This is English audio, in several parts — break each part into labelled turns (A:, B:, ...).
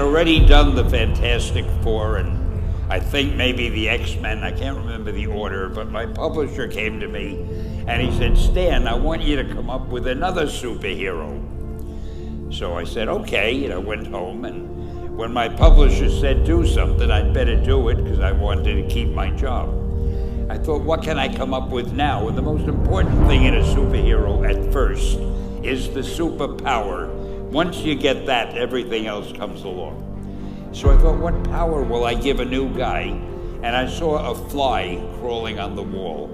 A: already done the Fantastic Four and I think maybe the X-Men. I can't remember the order, but my publisher came to me and he said, Stan, I want you to come up with another superhero. So I said, okay, I went home, and when my publisher said do something, I'd better do it because I wanted to keep my job. I thought, what can I come up with now? And the most important thing in a superhero at first is the superpower. Once you get that, everything else comes along. So I thought, what power will I give a new guy? And I saw a fly crawling on the wall.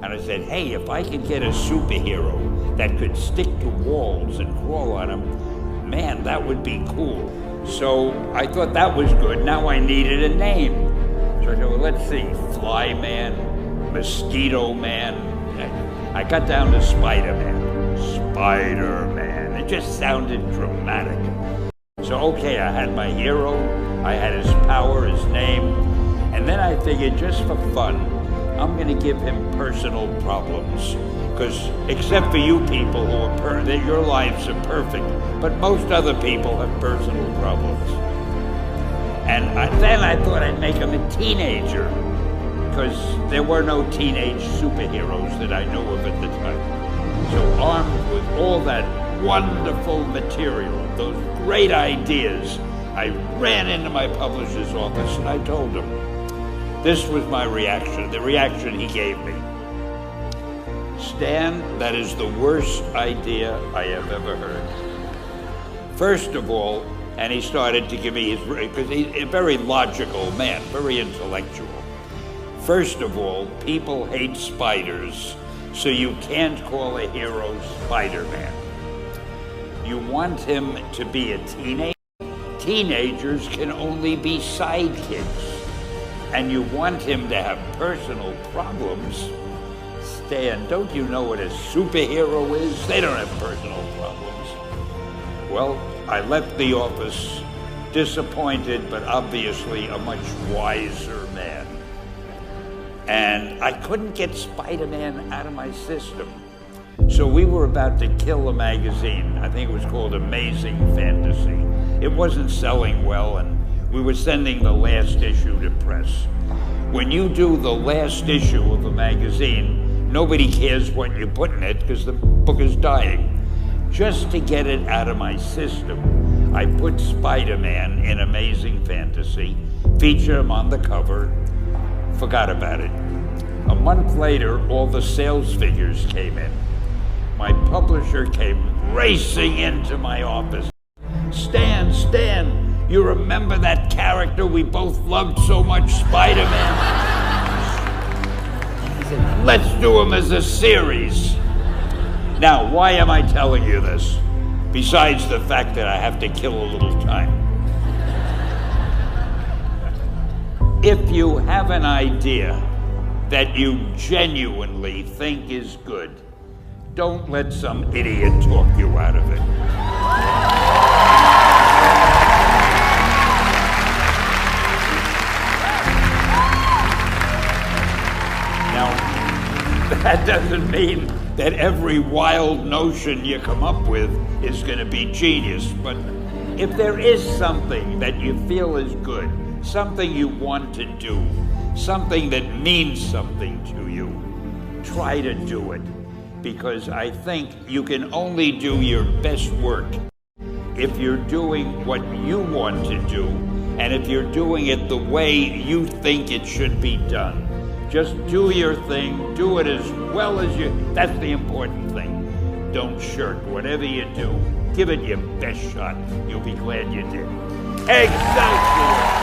A: And I said, hey, if I could get a superhero that could stick to walls and crawl on them, man, that would be cool. So I thought that was good. Now I needed a name. So I thought, well, let's see, Fly Man, Mosquito Man. I got down to Spiderman. Spider-Man. It just sounded dramatic. So, okay, I had my hero, I had his power, his name, and then I figured just for fun, I'm going to give him personal problems. Because except for you people who are that your lives are perfect, but most other people have personal problems. And then I thought I'd make him a teenager, because there were no teenage superheroes that I knew of at the time. So armed with all that wonderful material, those great ideas, I ran into my publisher's office and I told him. This was my reaction, the reaction he gave me. Stan, that is the worst idea I have ever heard. First of all, and he started to give me his, because he's a very logical man, very intellectual. First of all, people hate spiders, so you can't call a hero Spider-Man. You want him to be a teenager. Teenagers can only be sidekicks. And you want him to have personal problems. Stan, don't you know what a superhero is? They don't have personal problems. Well, I left the office disappointed, but obviously a much wiser man. And I couldn't get Spider-Man out of my system. So we were about to kill a magazine. I think it was called Amazing Fantasy. It wasn't selling well, and we were sending the last issue to press. When you do the last issue of a magazine, nobody cares what you put in it because the book is dying. Just to get it out of my system, I put Spider-Man in Amazing Fantasy, featured him on the cover, forgot about it. A month later, all the sales figures came in. My publisher came racing into my office. Stan, you remember that character we both loved so much, Spider-Man? He said, let's do him as a series. Now, why am I telling you this? Besides the fact that I have to kill a little time. If you have an idea that you genuinely think is good, don't let some idiot talk you out of it. Now, that doesn't mean that every wild notion you come up with is going to be genius, but if there is something that you feel is good, something you want to do, something that means something to you, try to do it. Because I think you can only do your best work if you're doing what you want to do, and if you're doing it the way you think it should be done. Just do your thing, do it as well as you, that's the important thing. Don't shirk. Whatever you do, give it your best shot. You'll be glad you did. Excelsior!